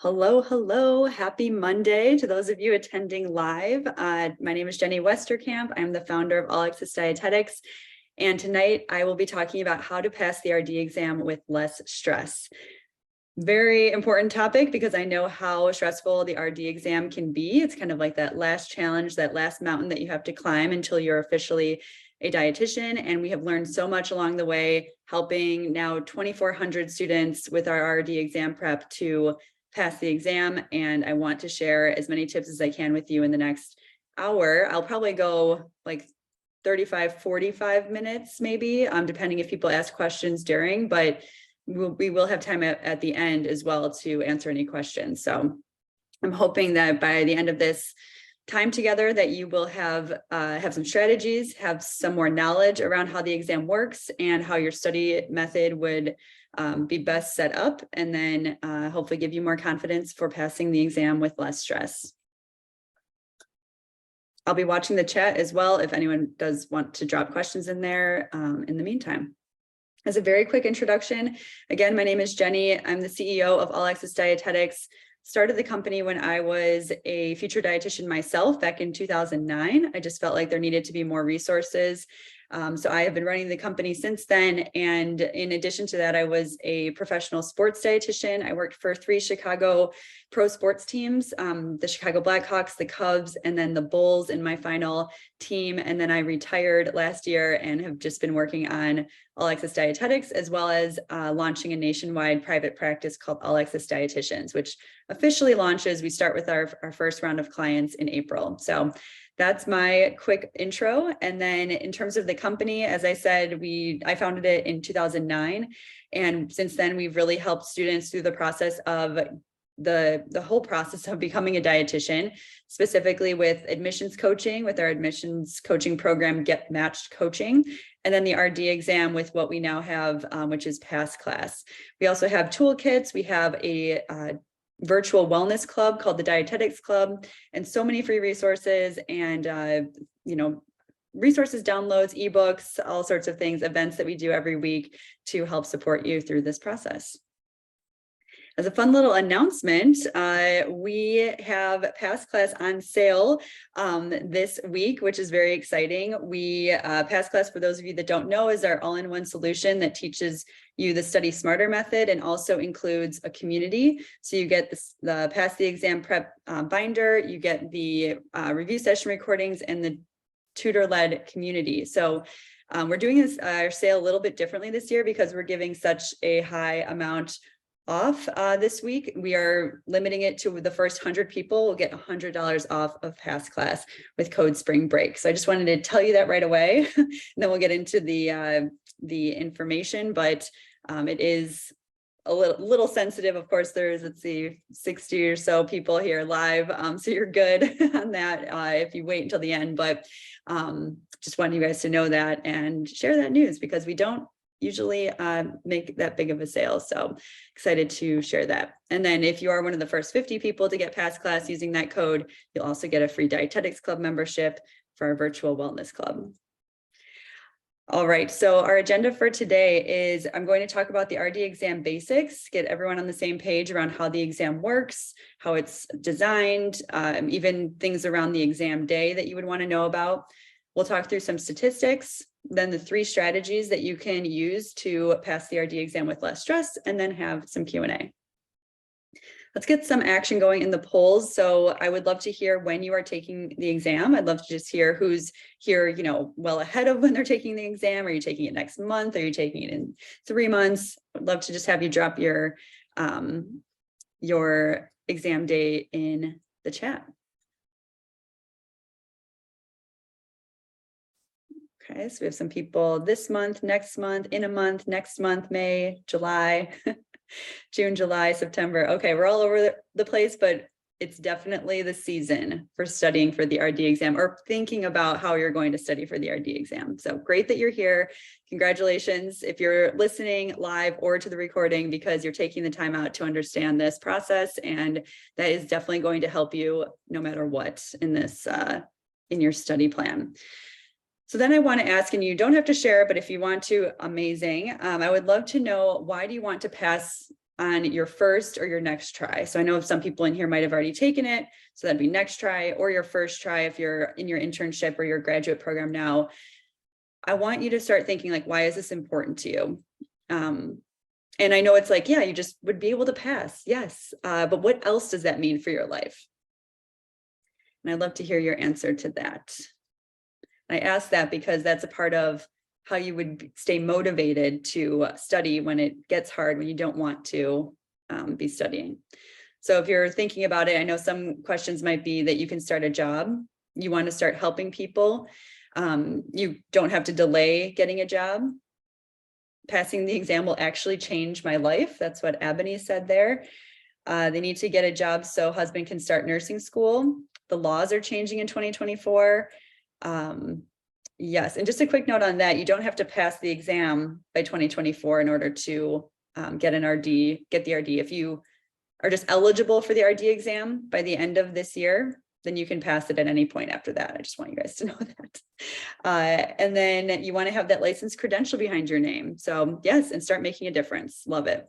Hello, hello. Happy Monday to those of you attending live. My name is Jenny Westerkamp. I'm the founder of All Access Dietetics. And tonight I will be talking about how to pass the RD exam with less stress. Very important topic because I know how stressful the RD exam can be. It's kind of like that last challenge, that last mountain that you have to climb until you're officially a dietitian. And we have learned so much along the way, helping now 2,400 students with our RD exam prep to pass the exam. And I want to share as many tips as I can with you in the next hour. I'll probably go like 35, 45 minutes, maybe, depending if people ask questions during, but we will have time at the end as well to answer any questions. So I'm hoping that by the end of this time together that you will have some strategies, have some more knowledge around how the exam works and how your study method would be best set up, and then hopefully give you more confidence for passing the exam with less stress. I'll be watching the chat as well if anyone does want to drop questions in there in the meantime. As a very quick introduction, again, my name is Jenny. I'm the CEO of All Access Dietetics. Started the company when I was a future dietitian myself back in 2009. I just felt like there needed to be more resources. So I have been running the company since then. And in addition to that, I was a professional sports dietitian. I worked for 3 Chicago pro sports teams, the Chicago Blackhawks, the Cubs, and then the Bulls in my final team. And then I retired last year and have just been working on All Access Dietetics, as well as launching a nationwide private practice called All Access Dietitians, which officially launches. We start with our first round of clients in April. So that's my quick intro. And then in terms of the company, as I said, I founded it in 2009. And since then, we've really helped students through the process of the whole process of becoming a dietitian, specifically with admissions coaching, with our admissions coaching program, Get Matched Coaching, and then the RD exam with what we now have, which is Pass Class. We also have toolkits. We have a virtual wellness club called the Dietetics Club, and so many free resources and, resources, downloads, ebooks, all sorts of things, events that we do every week to help support you through this process. As a fun little announcement, we have Pass Class on sale this week, which is very exciting. Pass Class, for those of you that don't know, is our all-in-one solution that teaches you the Study Smarter method and also includes a community. So you get the Pass the Exam Prep binder, you get the review session recordings, and the tutor-led community. So we're doing our sale a little bit differently this year because we're giving such a high amount off this week. We are limiting it to the first 100 people will get $100 off of Pass Class with code Spring Break. So I just wanted to tell you that right away, and then we'll get into the information. But it is a little sensitive. Of course, there's, let's see, 60 or so people here live, so you're good on that if you wait until the end. But just wanted you guys to know that and share that news because we don't usually make that big of a sale. So excited to share that. And then if you are one of the first 50 people to get Pass Class using that code, you'll also get a free Dietetics Club membership for our virtual wellness club. All right, so our agenda for today is I'm going to talk about the RD exam basics, get everyone on the same page around how the exam works, how it's designed, even things around the exam day that you would want to know about. We'll talk through some statistics, then the 3 strategies that you can use to pass the RD exam with less stress, and then have some Q&A. Let's get some action going in the polls. So I would love to hear when you are taking the exam. I'd love to just hear who's here, well ahead of when they're taking the exam. Are you taking it next month? Are you taking it in 3 months? I'd love to just have you drop your exam date in the chat. Okay, so we have some people this month, next month, in a month, next month, May, July, June, July, September. Okay, we're all over the place, but it's definitely the season for studying for the RD exam or thinking about how you're going to study for the RD exam. So great that you're here. Congratulations if you're listening live or to the recording because you're taking the time out to understand this process. And that is definitely going to help you no matter what in this, in your study plan. So then I want to ask, and you don't have to share, but if you want to, amazing. I would love to know, why do you want to pass on your first or your next try. So I know some people in here might have already taken it, so that'd be next try or your first try if you're in your internship or your graduate program now. I want you to start thinking like, why is this important to you? And I know it's like, yeah, you just would be able to pass. Yes. But what else does that mean for your life? And I'd love to hear your answer to that. I ask that because that's a part of how you would stay motivated to study when it gets hard, when you don't want to be studying. So if you're thinking about it, I know some questions might be that you can start a job. You want to start helping people. You don't have to delay getting a job. Passing the exam will actually change my life. That's what Ebony said there. They need to get a job so husband can start nursing school. The laws are changing in 2024. Yes, and just a quick note on that, you don't have to pass the exam by 2024 in order to get an RD, get the RD. If you are just eligible for the RD exam by the end of this year, then you can pass it at any point after that. I just want you guys to know that. And then you want to have that license credential behind your name. So yes, and start making a difference. Love it.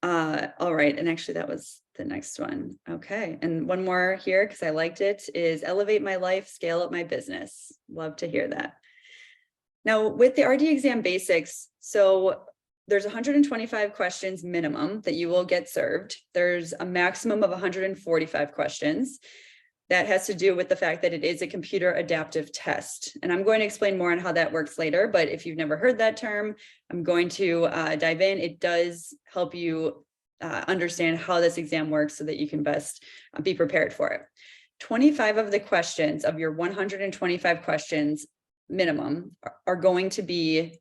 All right, and actually that was the next one. Okay, and one more here because I liked it is elevate my life, scale up my business. Love to hear that. Now with the RD exam basics, so there's 125 questions minimum that you will get served. There's a maximum of 145 questions. That has to do with the fact that it is a computer adaptive test. And I'm going to explain more on how that works later, but if you've never heard that term, I'm going to dive in. It does help you understand how this exam works so that you can best be prepared for it. 25 of the questions of your 125 questions minimum are going to be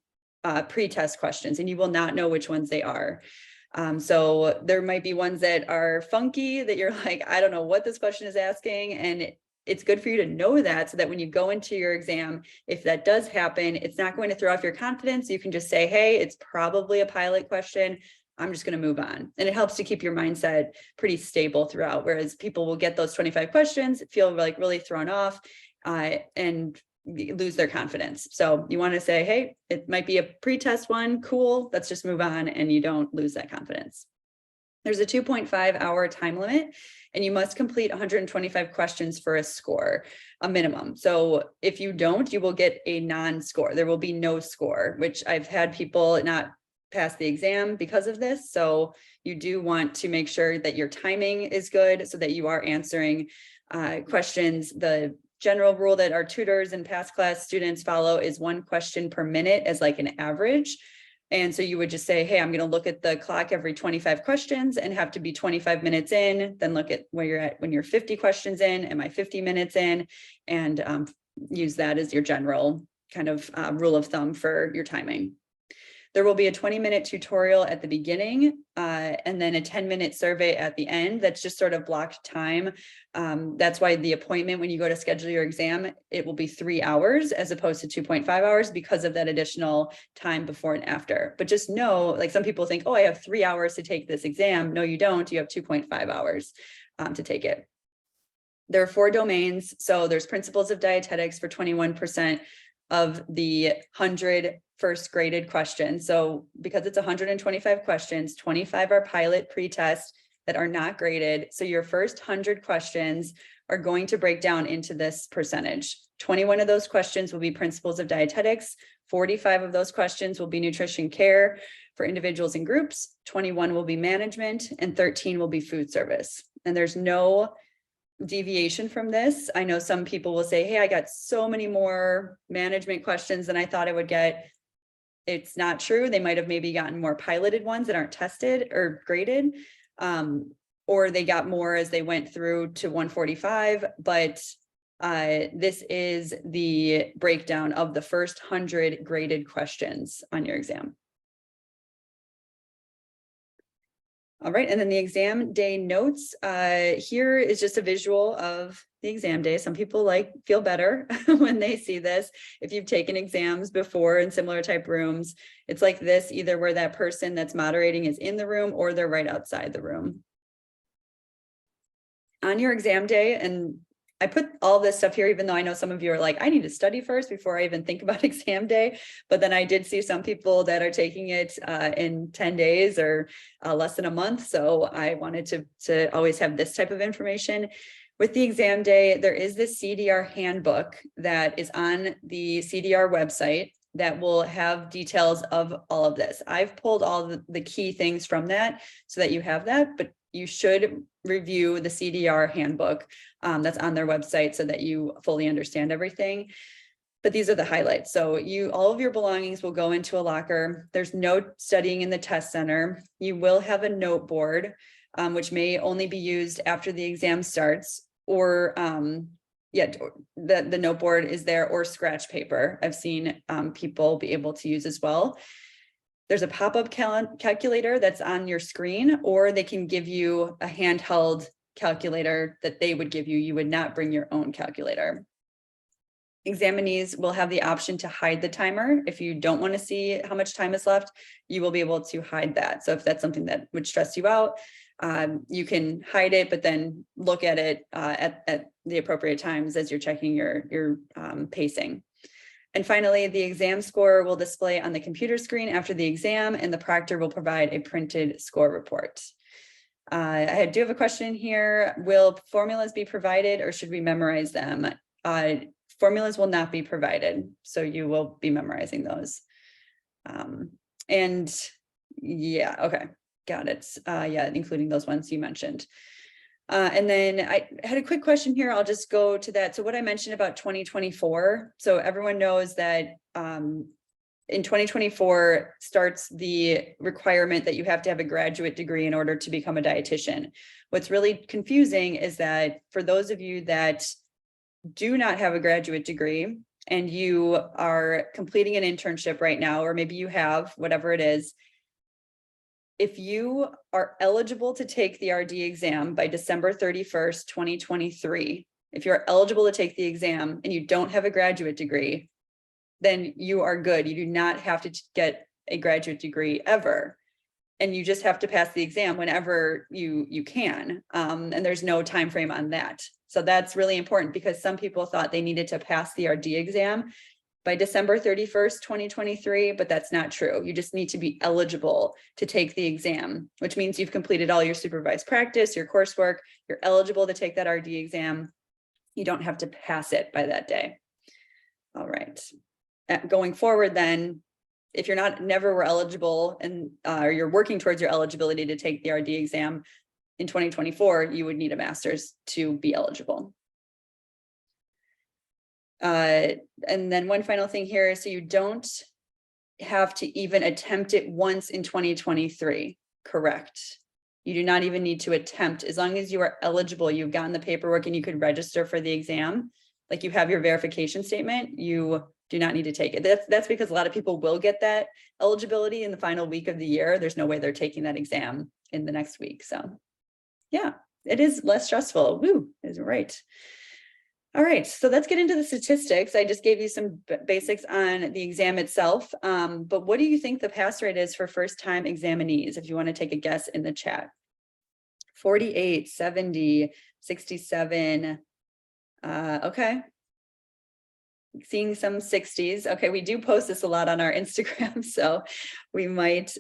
pre-test questions, and you will not know which ones they are. So there might be ones that are funky that you're like, I don't know what this question is asking. And it's good for you to know that so that when you go into your exam, if that does happen, it's not going to throw off your confidence. You can just say, hey, it's probably a pilot question. I'm just going to move on. And it helps to keep your mindset pretty stable throughout. Whereas people will get those 25 questions, feel like really thrown off and lose their confidence. So you want to say, hey, it might be a pre-test one. Cool. Let's just move on. And you don't lose that confidence. There's a 2.5 hour time limit, and you must complete 125 questions for a score, a minimum. So if you don't, you will get a non-score. There will be no score, which I've had people not pass the exam because of this. So you do want to make sure that your timing is good so that you are answering questions. The general rule that our tutors and past class students follow is 1 question per minute as like an average. And so you would just say, hey, I'm going to look at the clock every 25 questions and have to be 25 minutes in, then look at where you're at when you're 50 questions in, am I 50 minutes in, and use that as your general kind of rule of thumb for your timing. There will be a 20-minute tutorial at the beginning and then a 10-minute survey at the end. That's just sort of blocked time. That's why the appointment, when you go to schedule your exam, it will be 3 hours as opposed to 2.5 hours because of that additional time before and after. But just know, like some people think, oh, I have 3 hours to take this exam. No, you don't. You have 2.5 hours to take it. There are 4 domains. So there's principles of dietetics for 21% of the 100 first graded questions. So because it's 125 questions, 25 are pilot pre-test that are not graded. So your first 100 questions are going to break down into this percentage. 21 of those questions will be principles of dietetics. 45 of those questions will be nutrition care for individuals and groups. 21 will be management, and 13 will be food service. And there's no deviation from this. I know some people will say, hey, I got so many more management questions than I thought I would get. It's not true. They might have maybe gotten more piloted ones that aren't tested or graded, or they got more as they went through to 145. But this is the breakdown of the first 100 graded questions on your exam. All right, and then the exam day notes. Here is just a visual of the exam day. Some people feel better when they see this. If you've taken exams before in similar type rooms, it's like this, either where that person that's moderating is in the room or they're right outside the room. On your exam day, and I put all this stuff here, even though I know some of you are like, I need to study first before I even think about exam day. But then I did see some people that are taking it in 10 days or less than a month. So I wanted to always have this type of information. With the exam day, there is this CDR handbook that is on the CDR website that will have details of all of this. I've pulled all the key things from that so that you have that, but you should review the CDR handbook that's on their website so that you fully understand everything. But these are the highlights. So all of your belongings will go into a locker. There's no studying in the test center. You will have a note board, which may only be used after the exam starts, or the note board is there, or scratch paper. I've seen people be able to use as well. There's a pop-up calculator that's on your screen, or they can give you a handheld calculator that they would give you. You would not bring your own calculator. Examinees will have the option to hide the timer. If you don't want to see how much time is left, you will be able to hide that. So if that's something that would stress you out, you can hide it, but then look at it at the appropriate times as you're checking your pacing. And finally, the exam score will display on the computer screen after the exam, and the proctor will provide a printed score report. I do have a question here. Will formulas be provided, or should we memorize them? Formulas will not be provided, so you will be memorizing those. And yeah, okay, got it. Yeah, including those ones you mentioned. And then I had a quick question here. I'll just go to that. So what I mentioned about 2024. So everyone knows that in 2024 starts the requirement that you have to have a graduate degree in order to become a dietitian. What's really confusing is that for those of you that do not have a graduate degree and you are completing an internship right now, or maybe you have, whatever it is, if you are eligible to take the RD exam by December 31st, 2023, if you're eligible to take the exam and you don't have a graduate degree, then you are good. You do not have to get a graduate degree ever. And you just have to pass the exam whenever you can. And there's no time frame on that. So that's really important, because some people thought they needed to pass the RD exam by December 31st, 2023, but that's not true. You just need to be eligible to take the exam, which means you've completed all your supervised practice, your coursework, you're eligible to take that RD exam. You don't have to pass it by that day. All right. Going forward then, if you're never were eligible and or you're working towards your eligibility to take the RD exam in 2024, you would need a master's to be eligible. And then one final thing here, so you don't have to even attempt it once in 2023, correct? You do not even need to attempt. As long as you are eligible, you've gotten the paperwork and you could register for the exam, like you have your verification statement, you do not need to take it. That's because a lot of people will get that eligibility in the final week of the year. There's no way they're taking that exam in the next week. So yeah, it is less stressful. Woo, is right. All right, so let's get into the statistics. I just gave you some basics on the exam itself, but what do you think the pass rate is for first-time examinees, if you want to take a guess in the chat? 48, 70, 67, okay. Seeing some 60s. Okay, we do post this a lot on our Instagram, so we might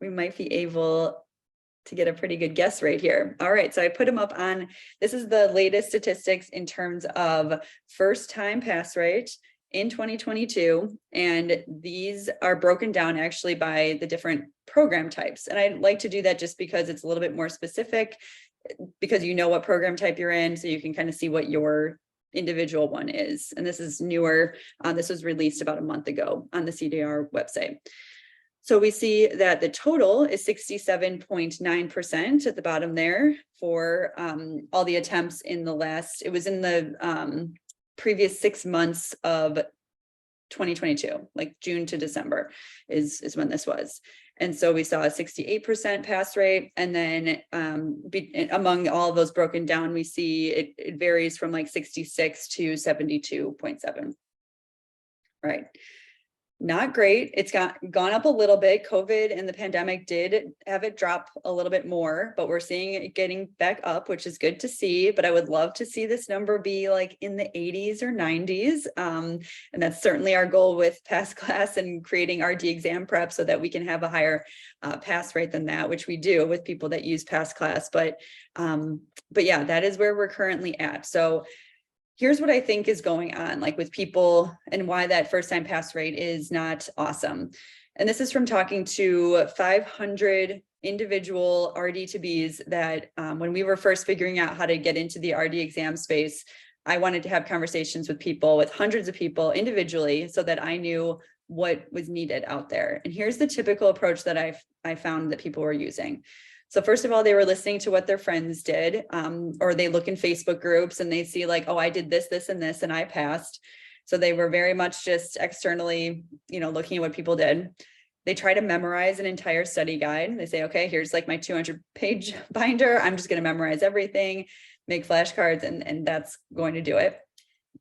be able to get a pretty good guess right here. All right, so I put them up on, this is the latest statistics in terms of first time pass rate in 2022. And these are broken down actually by the different program types. And I like to do that just because it's a little bit more specific, because you know what program type you're in, so you can kind of see what your individual one is. And this is newer. This was released about a month ago on the CDR website. So we see that the total is 67.9% at the bottom there for all the attempts in the last, it was in the previous 6 months of 2022, like June to December is when this was. And so we saw a 68% pass rate. And then among all of those broken down, we see it varies from like 66 to 72.7. Right. Not great. It's gone up a little bit. COVID and the pandemic did have it drop a little bit more, but we're seeing it getting back up, which is good to see. But I would love to see this number be like in the 80s or 90s. And that's certainly our goal with Pass Class and creating RD exam prep so that we can have a higher pass rate than that, which we do with people that use Pass Class. But yeah, that is where we're currently at. So here's what I think is going on, like with people and why that first time pass rate is not awesome. And this is from talking to 500 individual RD to Bs that when we were first figuring out how to get into the RD exam space, I wanted to have conversations with people, with hundreds of people individually, so that I knew what was needed out there. And here's the typical approach that I found that people were using. So first of all, they were listening to what their friends did, or they look in Facebook groups and they see like, oh, I did this, this, and this, and I passed. So they were very much just externally, looking at what people did. They try to memorize an entire study guide. They say, okay, here's like my 200-page binder. I'm just going to memorize everything, make flashcards, and that's going to do it.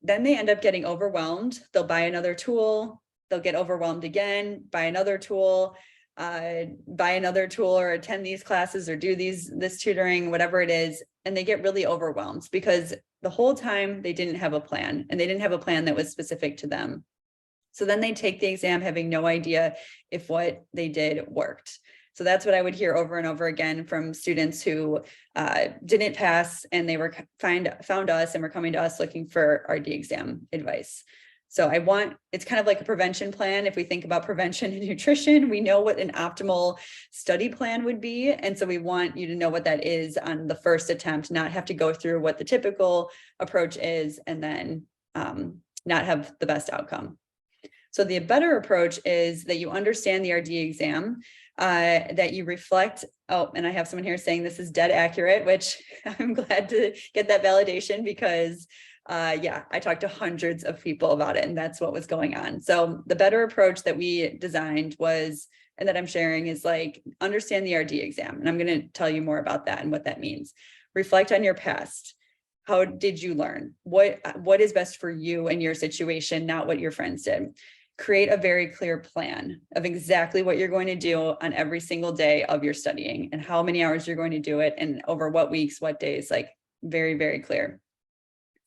Then they end up getting overwhelmed. They'll buy another tool. They'll get overwhelmed again, buy another tool. Or attend these classes or do this tutoring, whatever it is, and they get really overwhelmed because the whole time they didn't have a plan, and they didn't have a plan that was specific to them. So then they take the exam having no idea if what they did worked. So that's what I would hear over and over again from students who didn't pass, and they found us and were coming to us looking for RD exam advice. So it's kind of like a prevention plan. If we think about prevention and nutrition, we know what an optimal study plan would be. And so we want you to know what that is on the first attempt, not have to go through what the typical approach is and then not have the best outcome. So the better approach is that you understand the RD exam, that you reflect. Oh, and I have someone here saying this is dead accurate, which I'm glad to get that validation because I talked to hundreds of people about it, and that's what was going on. So the better approach that we designed was, and that I'm sharing, is like, understand the RD exam. And I'm going to tell you more about that and what that means. Reflect on your past. How did you learn? What is best for you and your situation, not what your friends did. Create a very clear plan of exactly what you're going to do on every single day of your studying and how many hours you're going to do it and over what weeks, what days, like very, very clear.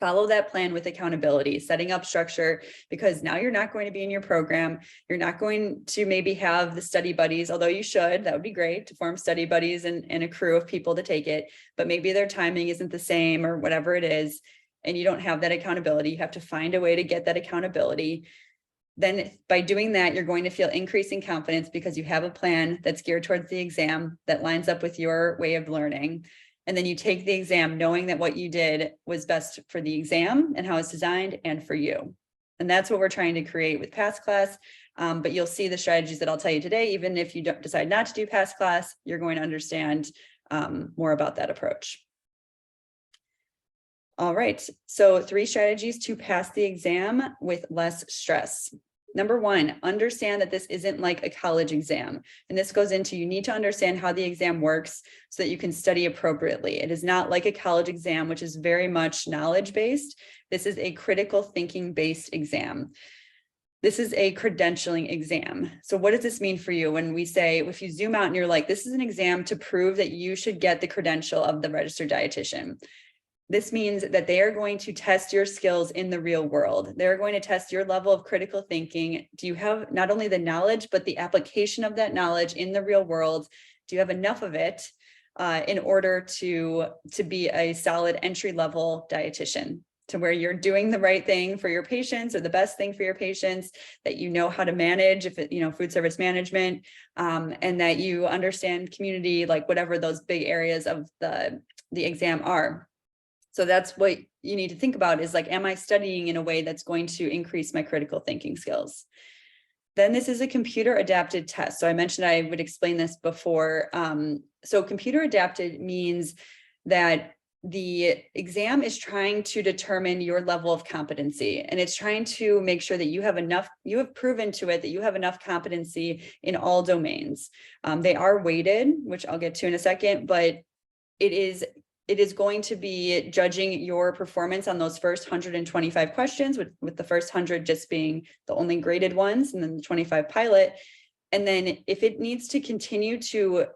Follow that plan with accountability, setting up structure, because now you're not going to be in your program. You're not going to maybe have the study buddies, although you should. That would be great to form study buddies and a crew of people to take it, but maybe their timing isn't the same or whatever it is, and you don't have that accountability. You have to find a way to get that accountability. Then by doing that, you're going to feel increasing confidence because you have a plan that's geared towards the exam that lines up with your way of learning. And then you take the exam knowing that what you did was best for the exam and how it's designed and for you. And that's what we're trying to create with Pass Class. But you'll see the strategies that I'll tell you today. Even if you don't decide not to do Pass Class, you're going to understand more about that approach. All right, so 3 strategies to pass the exam with less stress. Number 1, understand that this isn't like a college exam. And this goes into, you need to understand how the exam works so that you can study appropriately. It is not like a college exam, which is very much knowledge-based. This is a critical thinking-based exam. This is a credentialing exam. So what does this mean for you when we say, if you zoom out and you're like, this is an exam to prove that you should get the credential of the registered dietitian? This means that they are going to test your skills in the real world. They're going to test your level of critical thinking. Do you have not only the knowledge, but the application of that knowledge in the real world? Do you have enough of it in order to be a solid entry-level dietitian, to where you're doing the right thing for your patients or the best thing for your patients, that you know how to manage, if it, food service management, and that you understand community, like whatever those big areas of the exam are. So that's what you need to think about, is like, am I studying in a way that's going to increase my critical thinking skills? Then this is a computer adapted test. So I mentioned I would explain this before. So computer adapted means that the exam is trying to determine your level of competency, and it's trying to make sure that you have proven to it that you have enough competency in all domains. They are weighted, which I'll get to in a second, but it it is going to be judging your performance on those first 125 questions, with the first 100 just being the only graded ones, and then the 25 pilot. And then if it needs to continue to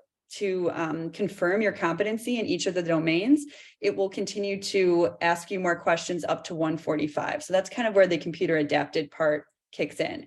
confirm your competency in each of the domains, it will continue to ask you more questions up to 145. So that's kind of where the computer adapted part kicks in.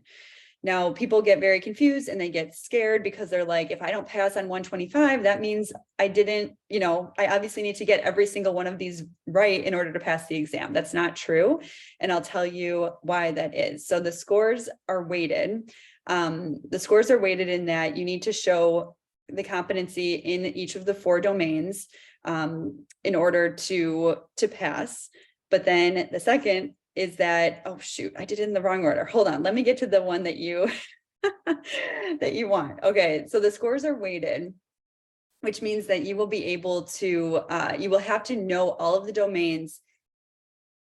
Now, people get very confused and they get scared because they're like, if I don't pass on 125, that means I didn't, I obviously need to get every single one of these right in order to pass the exam. That's not true. And I'll tell you why that is. So the scores are weighted. The scores are weighted in that you need to show the competency in each of the 4 domains in order to pass. But then the second is that, oh shoot, I did it in the wrong order. Hold on, let me get to the one that you that you want. Okay, so the scores are weighted, which means that you will be able to, you will have to know all of the domains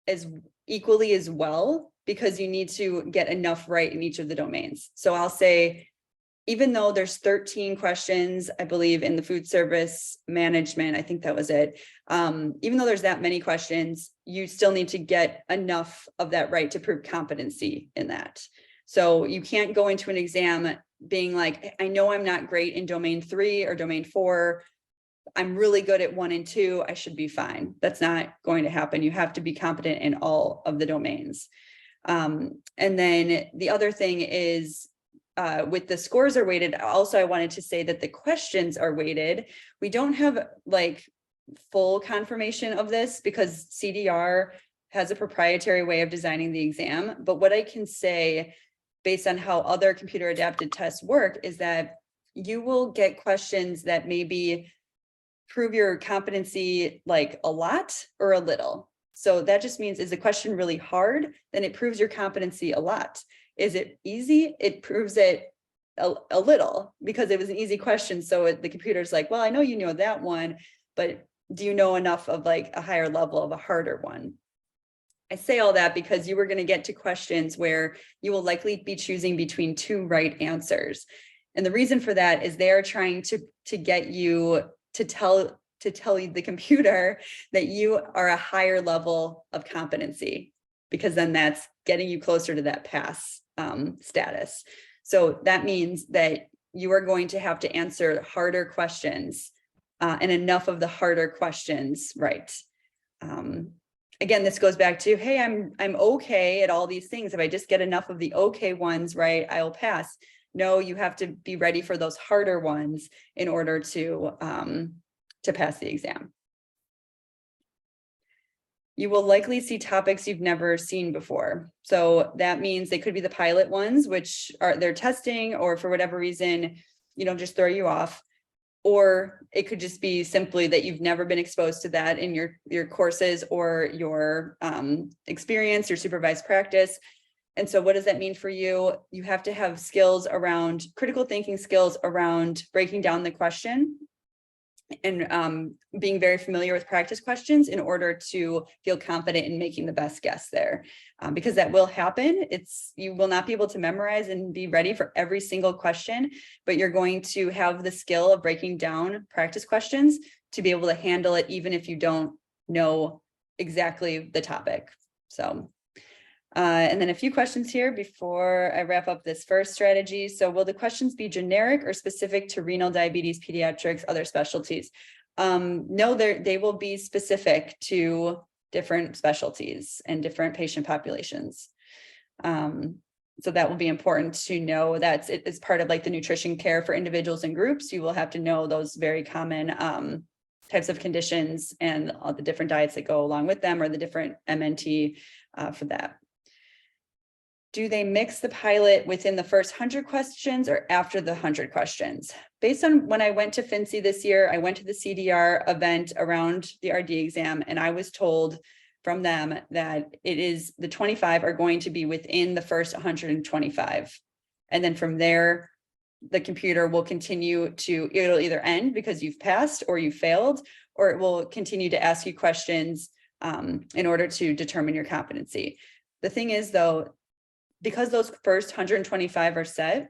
as equally as well, because you need to get enough right in each of the domains. So I'll say, even though there's 13 questions, I believe, in the food service management, I think that was it. Even though there's that many questions, you still need to get enough of that right to prove competency in that. So you can't go into an exam being like, I know I'm not great in domain 3 or domain 4. I'm really good at 1 and 2. I should be fine. That's not going to happen. You have to be competent in all of the domains. And then the other thing is, with the scores are weighted. Also, I wanted to say that the questions are weighted. We don't have like full confirmation of this because CDR has a proprietary way of designing the exam. But what I can say based on how other computer adapted tests work is that you will get questions that maybe prove your competency like a lot or a little. So that just means, is the question really hard? Then it proves your competency a lot. Is it easy? It proves it a little, because it was an easy question. So the computer's like, well, I know you know that one, but do you know enough of like a higher level of a harder one? I say all that because you were going to get to questions where you will likely be choosing between 2 right answers. And the reason for that is they are trying to get you to tell the computer that you are a higher level of competency, because then that's getting you closer to that pass status. So that means that you are going to have to answer harder questions and enough of the harder questions right. Again, this goes back to, hey, I'm okay at all these things. If I just get enough of the okay ones right, I will pass. No, you have to be ready for those harder ones in order to pass the exam. You will likely see topics you've never seen before. So that means they could be the pilot ones, which are they're testing, or for whatever reason, just throw you off. Or it could just be simply that you've never been exposed to that in your courses or your experience, your supervised practice. And so what does that mean for you? You have to have skills around critical thinking, skills around breaking down the question, and being very familiar with practice questions in order to feel confident in making the best guess there, because that will happen. You will not be able to memorize and be ready for every single question, but you're going to have the skill of breaking down practice questions to be able to handle it, even if you don't know exactly the topic. So and then a few questions here before I wrap up this first strategy. So will the questions be generic or specific to renal, diabetes, pediatrics, other specialties? No, they will be specific to different specialties and different patient populations. So that will be important to know. That it is part of like the nutrition care for individuals and groups. You will have to know those very common types of conditions and all the different diets that go along with them, or the different MNT for that. Do they mix the pilot within the first 100 questions or after the 100 questions? Based on when I went to FNCE this year, I went to the CDR event around the RD exam, and I was told from them that the 25 are going to be within the first 125. And then from there, the computer will continue it'll either end because you've passed or you failed, or it will continue to ask you questions in order to determine your competency. The thing is though, because those first 125 are set,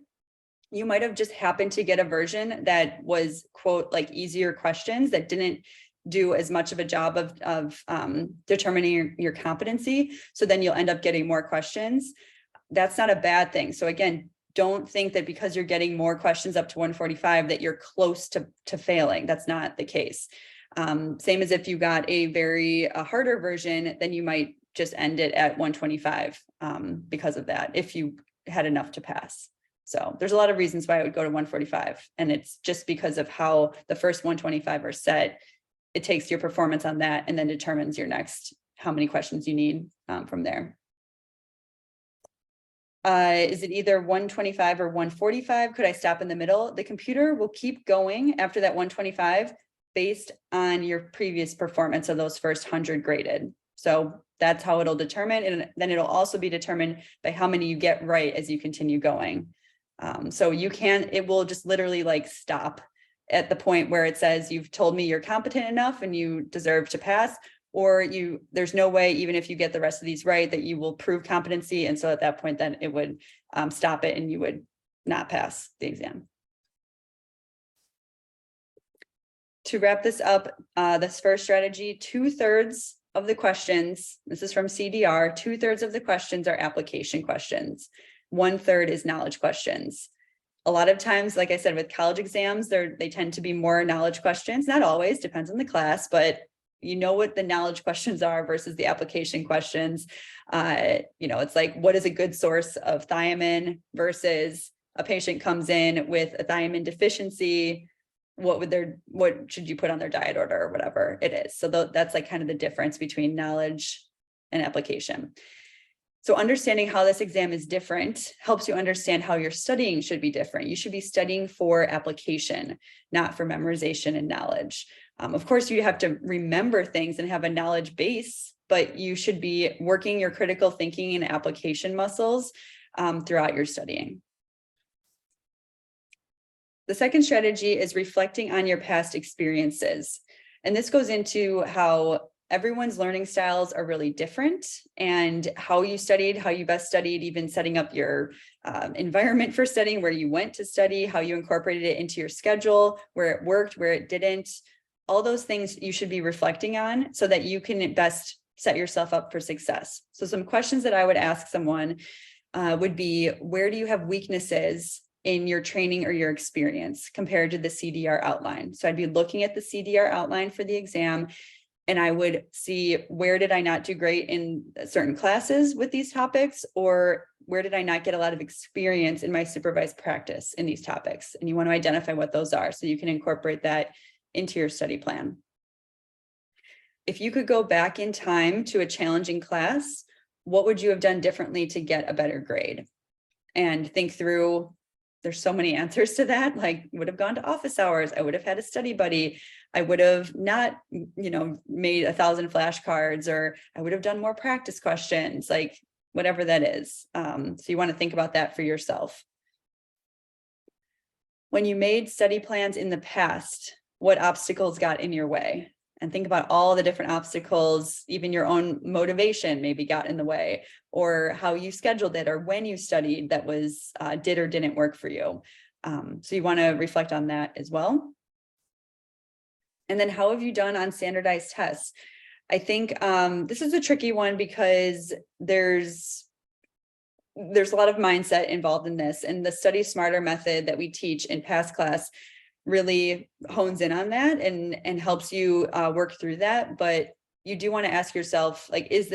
you might have just happened to get a version that was, quote, like easier questions that didn't do as much of a job of determining your competency. So then you'll end up getting more questions. That's not a bad thing. So again, don't think that because you're getting more questions up to 145 that you're close to failing. That's not the case. Same as if you got a harder version, then you might just end it at 125 because of that, if you had enough to pass. So there's a lot of reasons why I would go to 145. And it's just because of how the first 125 are set. It takes your performance on that and then determines your next, how many questions you need from there. Is it either 125 or 145? Could I stop in the middle? The computer will keep going after that 125 based on your previous performance of those first 100 graded. So that's how it'll determine. And then it'll also be determined by how many you get right as you continue going. So it will just literally like stop at the point where it says, you've told me you're competent enough and you deserve to pass, or there's no way, even if you get the rest of these right, that you will prove competency. And so at that point, then it would stop it and you would not pass the exam. To wrap this up, this first strategy, 2/3 of the questions, this is from CDR, 2/3 of the questions are application questions. 1/3 is knowledge questions. A lot of times, like I said, with college exams, they tend to be more knowledge questions. Not always, depends on the class, but you know what the knowledge questions are versus the application questions. It's like, what is a good source of thiamine versus a patient comes in with a thiamine deficiency? What should you put on their diet order or whatever it is? So that's like kind of the difference between knowledge and application. So understanding how this exam is different helps you understand how your studying should be different. You should be studying for application, not for memorization and knowledge. Of course, you have to remember things and have a knowledge base, but you should be working your critical thinking and application muscles throughout your studying. The second strategy is reflecting on your past experiences. And this goes into how everyone's learning styles are really different, and how you studied, how you best studied, even setting up your environment for studying, where you went to study, how you incorporated it into your schedule, where it worked, where it didn't. All those things you should be reflecting on so that you can best set yourself up for success. So some questions that I would ask someone would be, where do you have weaknesses in your training or your experience compared to the CDR outline? So I'd be looking at the CDR outline for the exam, and I would see, where did I not do great in certain classes with these topics, or where did I not get a lot of experience in my supervised practice in these topics? And you want to identify what those are so you can incorporate that into your study plan. If you could go back in time to a challenging class, what would you have done differently to get a better grade? And think through, there's so many answers to that. Like, would have gone to office hours. I would have had a study buddy. I would have not, made 1,000 flashcards, or I would have done more practice questions, like whatever that is. So you want to think about that for yourself. When you made study plans in the past, what obstacles got in your way? And think about all the different obstacles. Even your own motivation maybe got in the way, or how you scheduled it, or when you studied that was did or didn't work for you. So you want to reflect on that as well. And then, how have you done on standardized tests? I think this is a tricky one because there's a lot of mindset involved in this, and the Study Smarter method that we teach in past class really hones in on that and helps you work through that. But you do want to ask yourself, like, is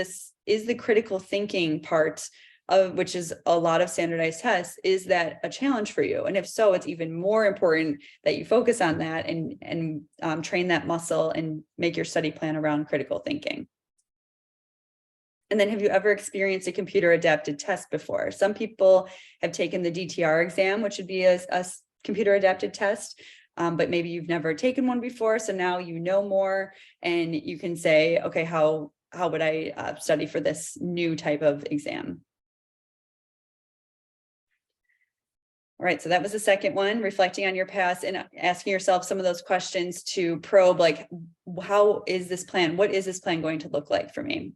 the critical thinking part of, which is a lot of standardized tests, is that a challenge for you? And if so, it's even more important that you focus on that and train that muscle and make your study plan around critical thinking. And then, have you ever experienced a computer adapted test before? Some people have taken the DTR exam, which would be a computer adapted test, but maybe you've never taken one before. So now you know more, and you can say, okay, how would I study for this new type of exam? All right, so that was the second one, reflecting on your past and asking yourself some of those questions to probe, like, how is this plan? What is this plan going to look like for me?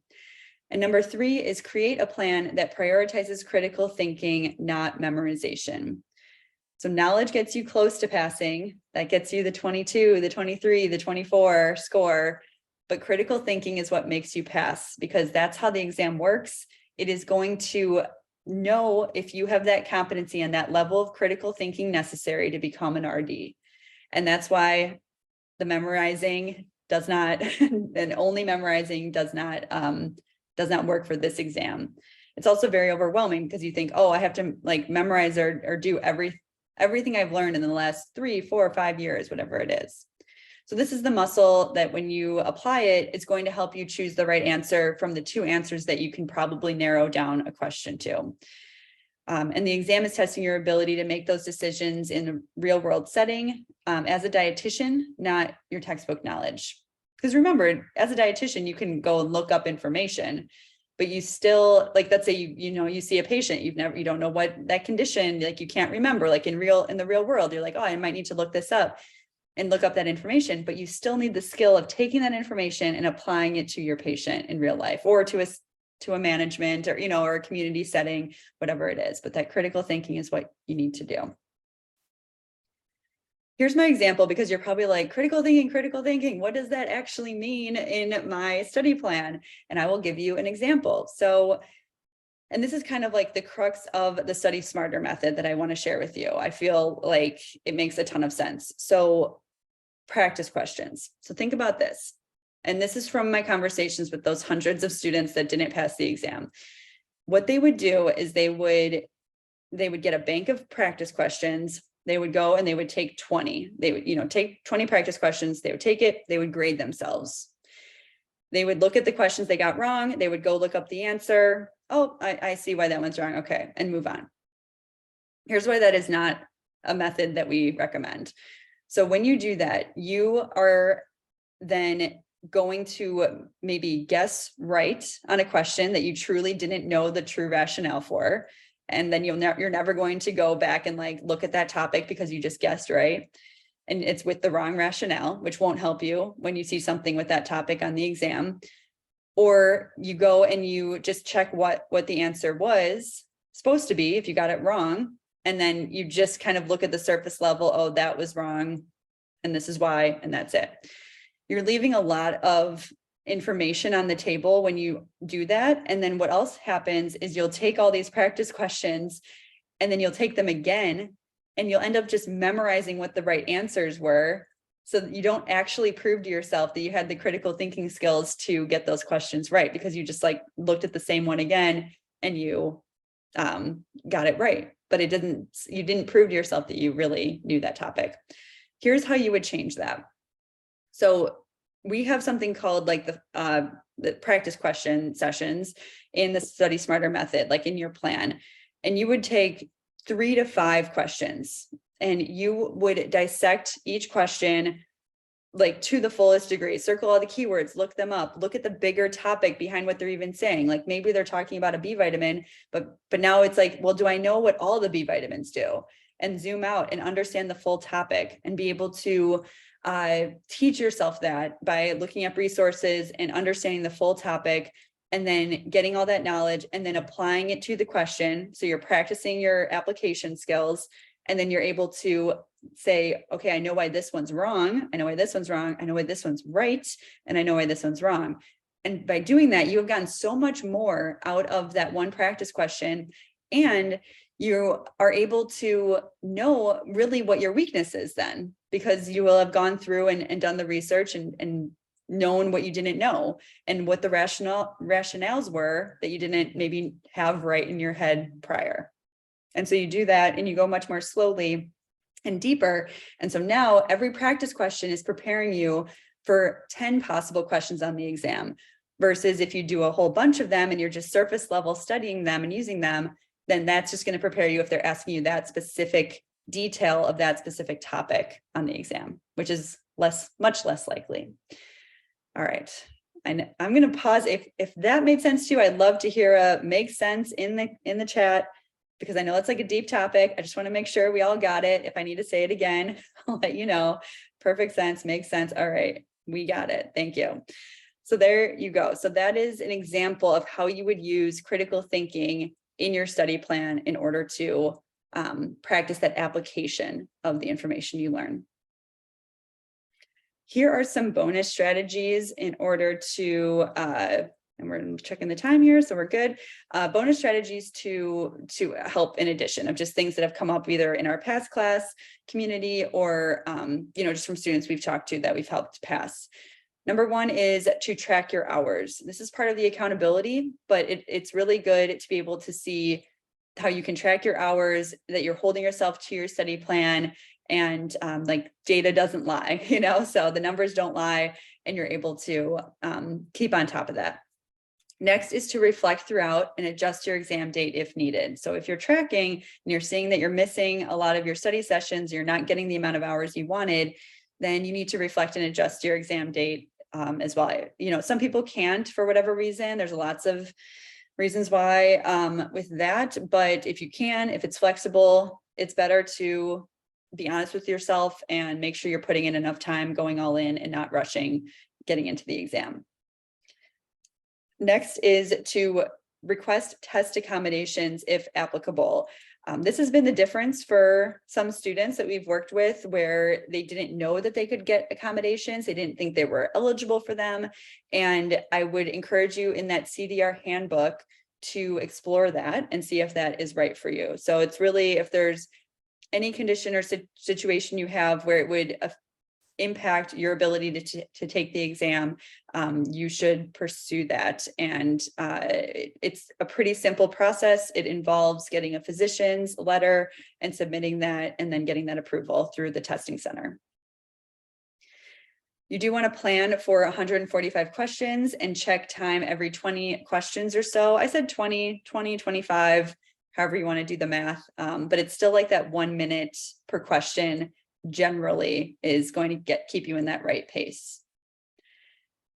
And number 3 is create a plan that prioritizes critical thinking, not memorization. So knowledge gets you close to passing. That gets you the 22, the 23, the 24 score. But critical thinking is what makes you pass, because that's how the exam works. It is going to know if you have that competency and that level of critical thinking necessary to become an RD. And that's why the memorizing does not, and only memorizing does not work for this exam. It's also very overwhelming because you think, oh, I have to like memorize or do everything I've learned in the last 3, 4, 5 years, whatever it is. So this is the muscle that when you apply it, it's going to help you choose the right answer from the 2 answers that you can probably narrow down a question to. And the exam is testing your ability to make those decisions in a real world setting as a dietitian, not your textbook knowledge. Because remember, as a dietitian, you can go and look up information, but you still, like, let's say you see a patient, you don't know what that condition, like you can't remember, like in the real world, you're like, oh, I might need to look this up and look up that information, but you still need the skill of taking that information and applying it to your patient in real life, or to a management, or, or a community setting, whatever it is. But that critical thinking is what you need to do. Here's my example, because you're probably like, critical thinking, what does that actually mean in my study plan? And I will give you an example. So, and this is kind of like the crux of the Study Smarter method that I want to share with you. I feel like it makes a ton of sense. So practice questions. So think about this. And this is from my conversations with those hundreds of students that didn't pass the exam. What they would do is they would get a bank of practice questions. They would go and they would take 20. They would, take 20 practice questions. They would take it. They would grade themselves. They would look at the questions they got wrong. They would go look up the answer. Oh, I see why that one's wrong. Okay, and move on. Here's why that is not a method that we recommend. So when you do that, you are then going to maybe guess right on a question that you truly didn't know the true rationale for. And then you're never going to go back and like look at that topic because you just guessed right. And it's with the wrong rationale, which won't help you when you see something with that topic on the exam. Or you go and you just check what the answer was supposed to be if you got it wrong. And then you just kind of look at the surface level, oh, that was wrong, and this is why, and that's it. You're leaving a lot of information on the table when you do that. And then what else happens is you'll take all these practice questions and then you'll take them again, and you'll end up just memorizing what the right answers were. So that you don't actually prove to yourself that you had the critical thinking skills to get those questions right, because you just like looked at the same one again and you got it right. But you didn't prove to yourself that you really knew that topic. Here's how you would change that. So we have something called like the practice question sessions in the Study Smarter method, like in your plan. And you would take 3 to 5 questions and you would dissect each question like to the fullest degree, circle all the keywords, look them up, look at the bigger topic behind what they're even saying. Like maybe they're talking about a B vitamin, but now it's like, well, do I know what all the B vitamins do? And zoom out and understand the full topic and be able to teach yourself that by looking up resources and understanding the full topic, and then getting all that knowledge and then applying it to the question. So you're practicing your application skills, and then you're able to say, okay, I know why this one's wrong. I know why this one's wrong. I know why this one's right. And I know why this one's wrong. And by doing that, you have gotten so much more out of that one practice question. And you are able to know really what your weakness is then, because you will have gone through and done the research and known what you didn't know and what the rationales were that you didn't maybe have right in your head prior. And so you do that and you go much more slowly and deeper. And so now every practice question is preparing you for 10 possible questions on the exam, versus if you do a whole bunch of them and you're just surface level studying them and using them, then that's just going to prepare you if they're asking you that specific detail of that specific topic on the exam, which is much less likely. All right. And I'm going to pause. If that made sense to you, I'd love to hear a make sense in the chat, because I know it's like a deep topic. I just want to make sure we all got it. If I need to say it again, I'll let you know. Perfect sense, makes sense. All right, we got it. Thank you. So there you go. So that is an example of how you would use critical thinking in your study plan in order to practice that application of the information you learn. Here are some bonus strategies in order to, and we're checking the time here, so we're good. Bonus strategies to help in addition of just things that have come up either in our past class community or, just from students we've talked to that we've helped pass. Number one is to track your hours. This is part of the accountability, but it's really good to be able to see how you can track your hours, that you're holding yourself to your study plan, and like data doesn't lie, so the numbers don't lie, and you're able to keep on top of that. Next is to reflect throughout and adjust your exam date if needed. So if you're tracking and you're seeing that you're missing a lot of your study sessions, you're not getting the amount of hours you wanted, then you need to reflect and adjust your exam date as well. Some people can't for whatever reason. There's lots of reasons why with that, but if you can, if it's flexible, it's better to be honest with yourself and make sure you're putting in enough time, going all in and not rushing, getting into the exam. Next is to request test accommodations if applicable. This has been the difference for some students that we've worked with where they didn't know that they could get accommodations. They didn't think they were eligible for them. And I would encourage you in that CDR handbook to explore that and see if that is right for you. So it's really, if there's any condition or situation you have where it would impact your ability to take the exam, you should pursue that. And it's a pretty simple process. It involves getting a physician's letter and submitting that, and then getting that approval through the testing center. You do want to plan for 145 questions and check time every 20 questions or so. I said 20, 25, however you want to do the math, but it's still like that 1 minute per question generally is going to keep you in that right pace.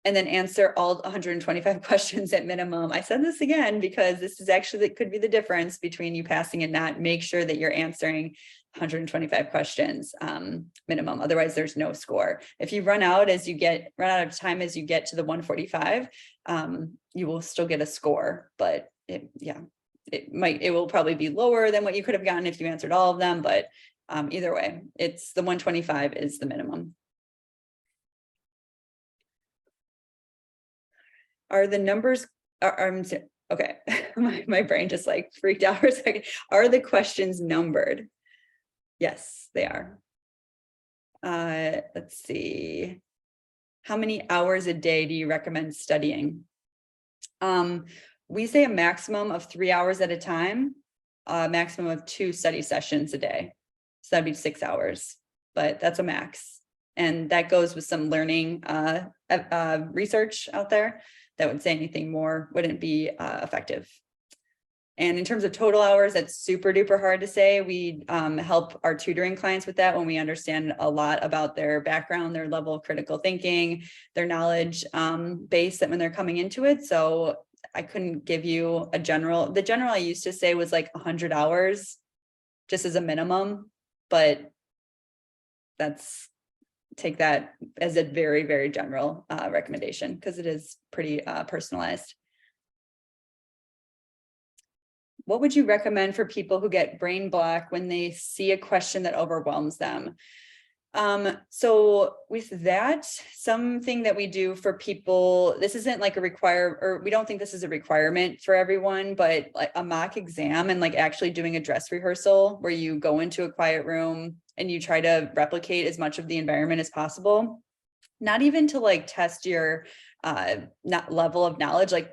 And then answer all 125 questions at minimum. I said this again because this is actually, it could be the difference between you passing and not. Make sure that you're answering 125 questions minimum. Otherwise, there's no score. If you run out of time as you get to the 145, you will still get a score, but it will probably be lower than what you could have gotten if you answered all of them, but either way, it's the 125 is the minimum. Are the numbers, okay, my brain just like freaked out for a second. Are the questions numbered? Yes, they are. Let's see. How many hours a day do you recommend studying? We say a maximum of 3 hours at a time, a maximum of 2 study sessions a day. So that'd be 6 hours, but that's a max. And that goes with some learning research out there that would say anything more wouldn't be effective. And in terms of total hours, that's super duper hard to say. We help our tutoring clients with that when we understand a lot about their background, their level of critical thinking, their knowledge base that when they're coming into it. So I couldn't give you a general. The general I used to say was like 100 hours just as a minimum, but take that as a very, very general recommendation because it is pretty personalized. What would you recommend for people who get brain block when they see a question that overwhelms them? So with that, something that we do for people, this isn't like we don't think this is a requirement for everyone, but like a mock exam and like actually doing a dress rehearsal where you go into a quiet room and you try to replicate as much of the environment as possible, not even to like test your level of knowledge, like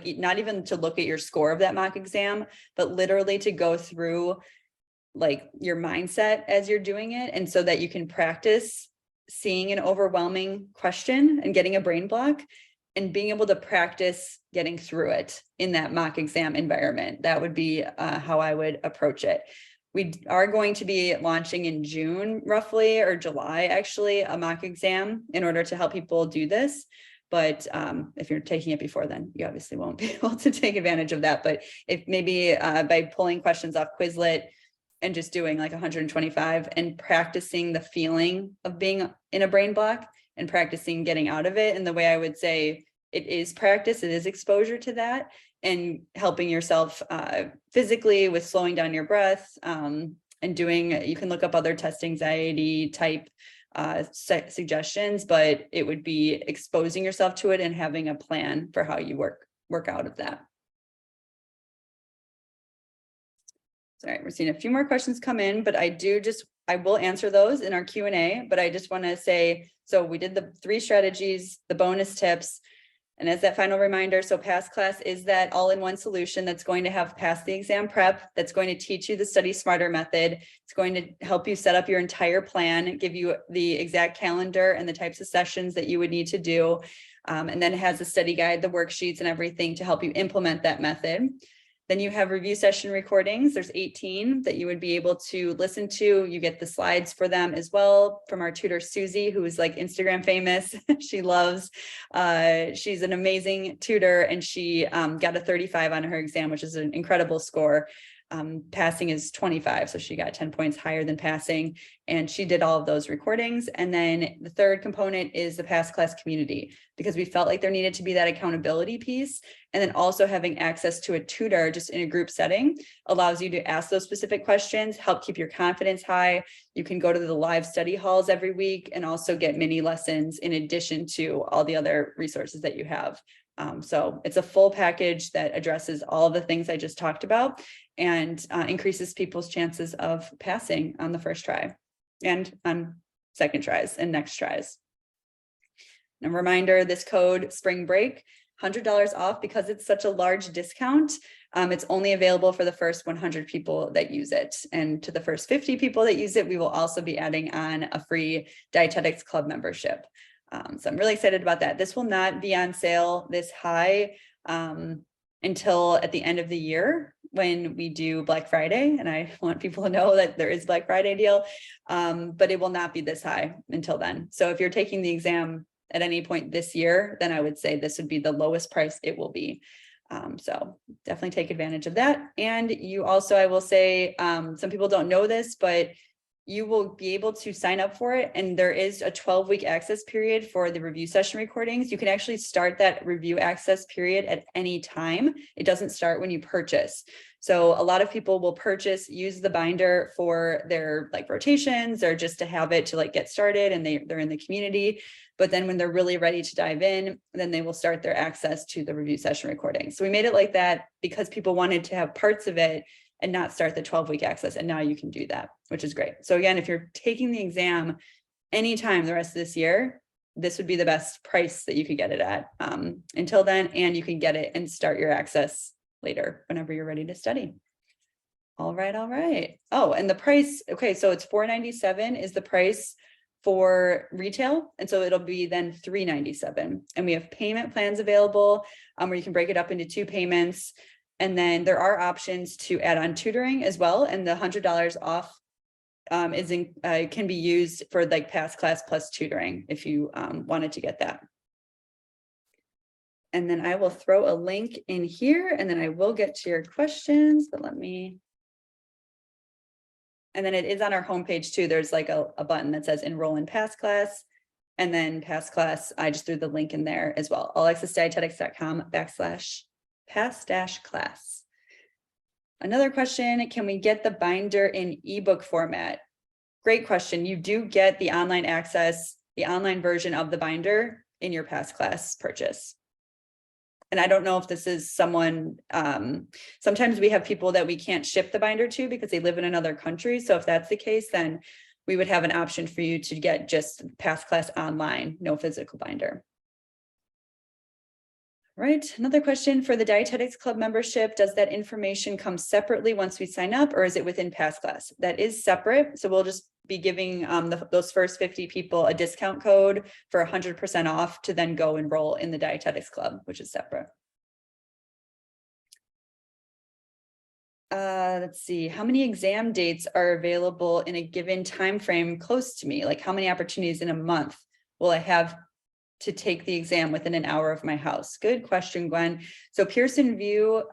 not even to look at your score of that mock exam, but literally to go through like your mindset as you're doing it. And so that you can practice seeing an overwhelming question and getting a brain block and being able to practice getting through it in that mock exam environment. That would be how I would approach it. We are going to be launching in June, roughly, or July, actually, a mock exam in order to help people do this. But if you're taking it before then, you obviously won't be able to take advantage of that. But if maybe by pulling questions off Quizlet and just doing like 125 and practicing the feeling of being in a brain block and practicing getting out of it. And the way I would say it is practice, it is exposure to that. and helping yourself physically with slowing down your breath, and you can look up other test anxiety type suggestions, but it would be exposing yourself to it and having a plan for how you work out of that. All right, we're seeing a few more questions come in, but I will answer those in our Q&A, but I just want to say, so we did the 3 strategies, the bonus tips. And as that final reminder, so Pass Class is that all-in-one solution that's going to have pass the exam prep, that's going to teach you the Study Smarter method. It's going to help you set up your entire plan, give you the exact calendar and the types of sessions that you would need to do. And then it has the study guide, the worksheets and everything to help you implement that method. Then you have review session recordings. There's 18 that you would be able to listen to. You get the slides for them as well from our tutor, Susie, who is like Instagram famous. She's an amazing tutor, and she got a 35 on her exam, which is an incredible score. Passing is 25, so she got 10 points higher than passing, and she did all of those recordings. And then the third component is the Pass Class community, because we felt like there needed to be that accountability piece. And then also having access to a tutor just in a group setting allows you to ask those specific questions, help keep your confidence high. You can go to the live study halls every week and also get mini lessons in addition to all the other resources that you have. So it's a full package that addresses all the things I just talked about and increases people's chances of passing on the first try and on second tries and next tries. And a reminder, this code Spring Break, $100 off because it's such a large discount. It's only available for the first 100 people that use it. And to the first 50 people that use it, we will also be adding on a free Dietetics Club membership. So I'm really excited about that. This will not be on sale this high until at the end of the year when we do Black Friday. And I want people to know that there is Black Friday deal, but it will not be this high until then. So if you're taking the exam at any point this year, then I would say this would be the lowest price it will be. So definitely take advantage of that. And you also, I will say, some people don't know this, but you will be able to sign up for it. And there is a 12-week access period for the review session recordings. You can actually start that review access period at any time. It doesn't start when you purchase. So a lot of people will use the binder for their like rotations or just to have it to like get started, and they're in the community. But then when they're really ready to dive in, then they will start their access to the review session recording. So we made it like that because people wanted to have parts of it and not start the 12-week access. And now you can do that, which is great. So again, if you're taking the exam anytime the rest of this year, this would be the best price that you could get it at until then, and you can get it and start your access later whenever you're ready to study. All right, all right. Oh, and the price, okay, so it's $497 is the price for retail, and so it'll be then $397. And we have payment plans available where you can break it up into 2 payments. And then there are options to add on tutoring as well. And the $100 off can be used for like Pass Class plus tutoring if you wanted to get that. And then I will throw a link in here and then I will get to your questions, but and then it is on our homepage too. There's like a button that says enroll in Pass Class, and then Pass Class, I just threw the link in there as well. allaccessdietetics.com/pass-class. Another question, can we get the binder in ebook format? Great question. You do get the online access, the online version of the binder in your Pass Class purchase. And I don't know if this is someone, sometimes we have people that we can't ship the binder to because they live in another country. So if that's the case, then we would have an option for you to get just Pass Class online, no physical binder. Right, another question for the Dietetics Club membership, does that information come separately once we sign up, or is it within Pass Class? That is separate, so we'll just be giving those first 50 people a discount code for 100% off to then go enroll in the Dietetics Club, which is separate. Let's see, how many exam dates are available in a given time frame close to me? Like how many opportunities in a month will I have to take the exam within an hour of my house? Good question, Gwen. So Pearson VUE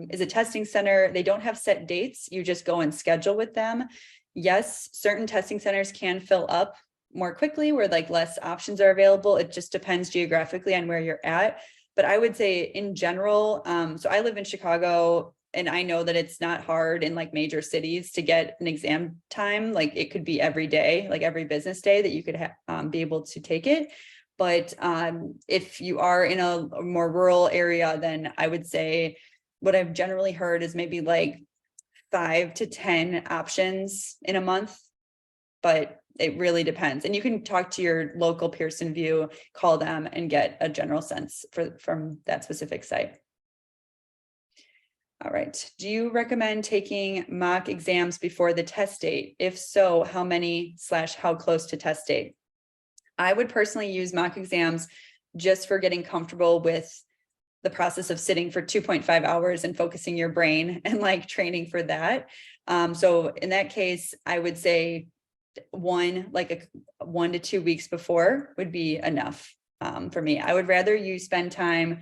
is a testing center. They don't have set dates. You just go and schedule with them. Yes, certain testing centers can fill up more quickly where like less options are available. It just depends geographically on where you're at. But I would say in general, so I live in Chicago, and I know that it's not hard in like major cities to get an exam time. Like it could be every day, like every business day that you could be able to take it. But if you are in a more rural area, then I would say what I've generally heard is maybe like 5 to 10 options in a month, but it really depends. And you can talk to your local Pearson VUE, call them and get a general sense from that specific site. All right. Do you recommend taking mock exams before the test date? If so, how many / how close to test date? I would personally use mock exams just for getting comfortable with the process of sitting for 2.5 hours and focusing your brain and like training for that. So in that case, I would say 1 to 2 weeks before would be enough for me. I would rather you spend time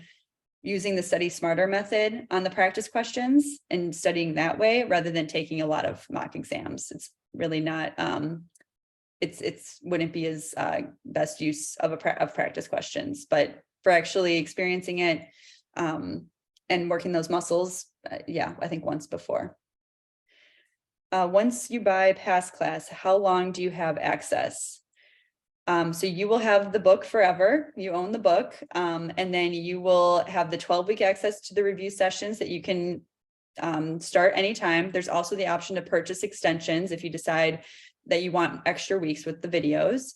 using the study smarter method on the practice questions and studying that way rather than taking a lot of mock exams. It's really not, it's wouldn't be as best use of practice questions, but for actually experiencing it and working those muscles, yeah, I think once before. Once you buy Pass Class, how long do you have access? So you will have the book forever. You own the book. And then you will have the 12-week access to the review sessions that you can start anytime. There's also the option to purchase extensions if you decide that you want extra weeks with the videos.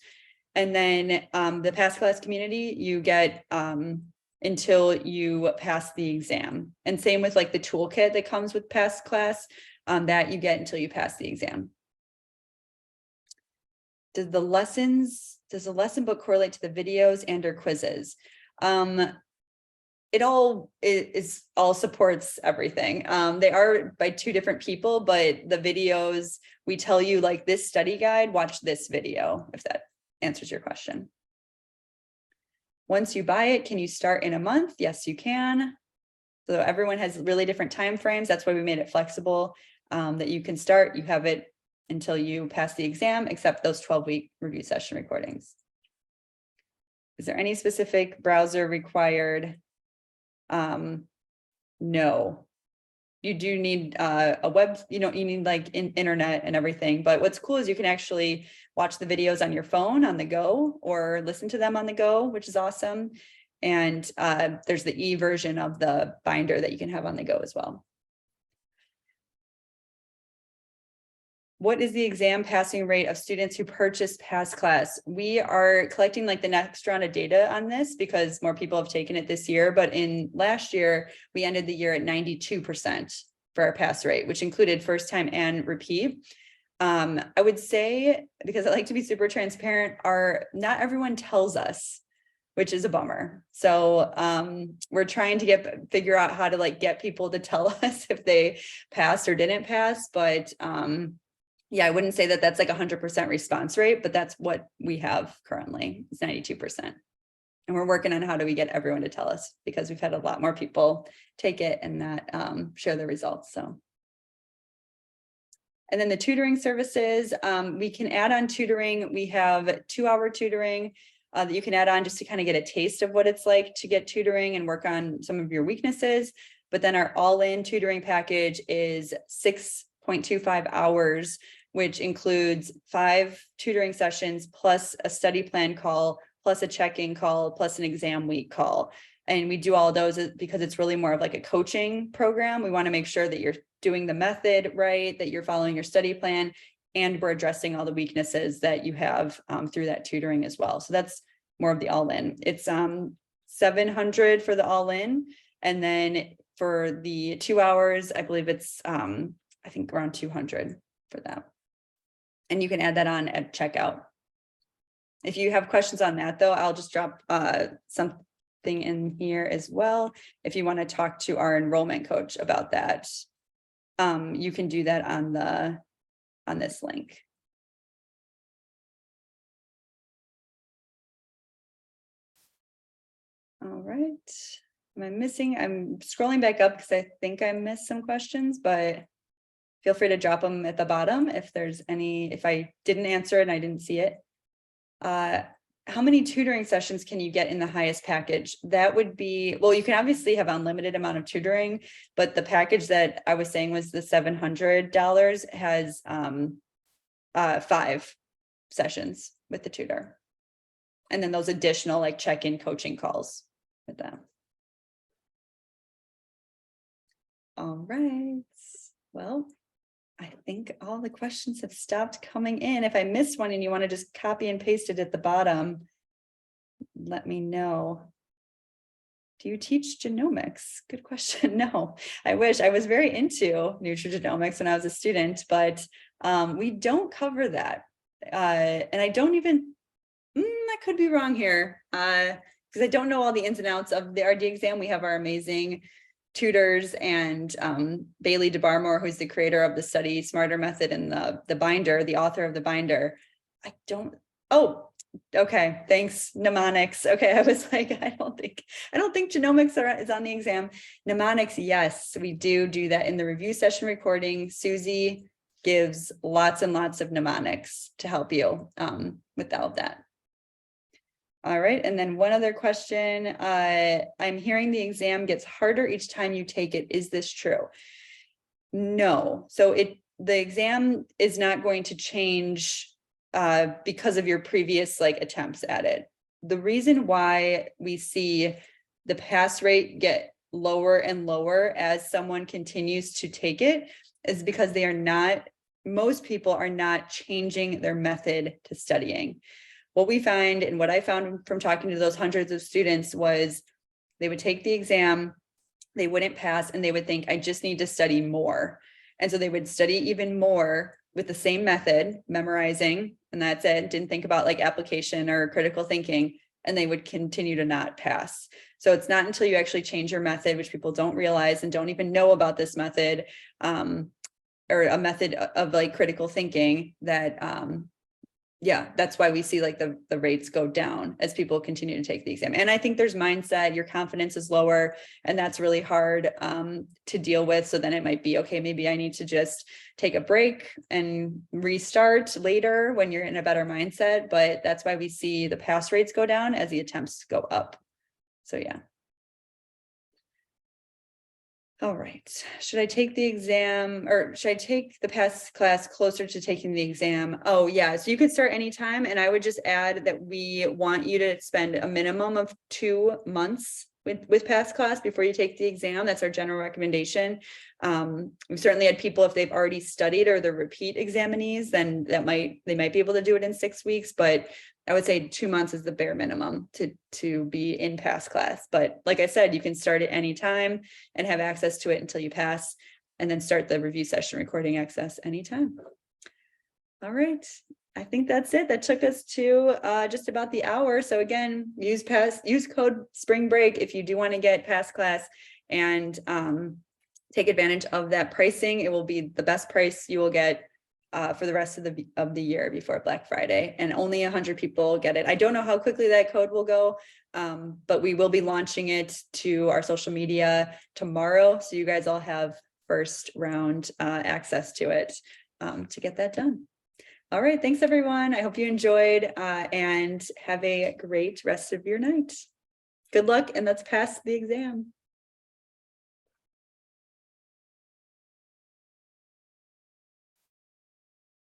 And then the Pass Class community, you get until you pass the exam. And same with like the toolkit that comes with Pass Class. That you get until you pass the exam. Does the lesson book correlate to the videos and or quizzes? It all supports everything. They are by 2 different people, but the videos, we tell you like this study guide, watch this video, if that answers your question. Once you buy it, can you start in a month? Yes, you can. So everyone has really different time frames. That's why we made it flexible. That you can start, you have it until you pass the exam, except those 12-week review session recordings. Is there any specific browser required? No. You do need a web, you need like internet and everything, but what's cool is you can actually watch the videos on your phone on the go or listen to them on the go, which is awesome. And there's the e-version of the binder that you can have on the go as well. What is the exam passing rate of students who purchased Pass Class? We are collecting like the next round of data on this because more people have taken it this year, but in last year, we ended the year at 92% for our pass rate, which included first time and repeat. I would say, because I like to be super transparent, not everyone tells us, which is a bummer. So we're trying to figure out how to like get people to tell us if they passed or didn't pass, but yeah, I wouldn't say that that's like 100% response rate, but that's what we have currently. It's 92%. And we're working on how do we get everyone to tell us, because we've had a lot more people take it and not share the results. So. And then the tutoring services, we can add on tutoring. We have 2-hour tutoring that you can add on just to kind of get a taste of what it's like to get tutoring and work on some of your weaknesses. But then our all-in tutoring package is 6.25 hours, which includes 5 tutoring sessions plus a study plan call, plus a check-in call, plus an exam week call. And we do all those because it's really more of like a coaching program. We want to make sure that you're doing the method right, that you're following your study plan, and we're addressing all the weaknesses that you have through that tutoring as well. So that's more of the all-in. It's $700 for the all-in. And then for the 2 hours, I believe it's, I think around $200 for that. And you can add that on at checkout. If you have questions on that though, I'll just drop something in here as well. If you want to talk to our enrollment coach about that, you can do that on this link. All right. Am I missing? I'm scrolling back up because I think I missed some questions, but feel free to drop them at the bottom if there's any, if I didn't answer it and I didn't see it. how many tutoring sessions can you get in the highest package? That would be, well, you can obviously have unlimited amount of tutoring, but the package that I was saying was the $700 has 5 sessions with the tutor. And then those additional like check-in coaching calls with them. All right. Well, I think all the questions have stopped coming in. If I missed one and you want to just copy and paste it at the bottom, let me know. Do you teach genomics? Good question. No, I wish. I was very into nutrigenomics when I was a student, but we don't cover that. And I don't even, I could be wrong here because I don't know all the ins and outs of the RD exam. We have our amazing tutors and Bailey DeBarmore, who's the creator of the Study Smarter method and the binder, the author of the binder. I don't, okay, thanks, mnemonics. Okay, I was like, I don't think genomics is on the exam. Mnemonics, yes, we do that in the review session recording. Susie gives lots and lots of mnemonics to help you with all of that. All right, and then one other question. I'm hearing the exam gets harder each time you take it. Is this true? No. So the exam is not going to change because of your previous attempts at it. The reason why we see the pass rate get lower and lower as someone continues to take it is because most people are not changing their method to studying. What we find and what I found from talking to those hundreds of students was they would take the exam, they wouldn't pass, and they would think, I just need to study more. And so they would study even more with the same method, memorizing, and that's it. Didn't think about application or critical thinking, and they would continue to not pass. So it's not until you actually change your method, which people don't realize and don't even know about this method, or a method of critical thinking that, yeah, that's why we see the rates go down as people continue to take the exam. And I think there's mindset, your confidence is lower, and that's really hard to deal with. So then it might be, okay, maybe I need to just take a break and restart later when you're in a better mindset. But that's why we see the pass rates go down as the attempts go up. So yeah. All right, should I take the exam or should I take the pass class closer to taking the exam? Oh yeah, so you could start anytime. And I would just add that we want you to spend a minimum of 2 months with pass class before you take the exam. That's our general recommendation. We've certainly had people, if they've already studied or they're repeat examinees, then they might be able to do it in 6 weeks, but I would say 2 months is the bare minimum to be in pass class. But like I said, you can start at any time and have access to it until you pass, and then start the review session recording access anytime. All right, I think that's it. That took us to just about the hour. So again, use code spring break if you do want to get pass class and take advantage of that pricing. It will be the best price you will get for the rest of the year before Black Friday, and only 100 people get it. I don't know how quickly that code will go, but we will be launching it to our social media tomorrow. So you guys all have first round access to it to get that done. All right, thanks everyone. I hope you enjoyed and have a great rest of your night. Good luck, and let's pass the exam.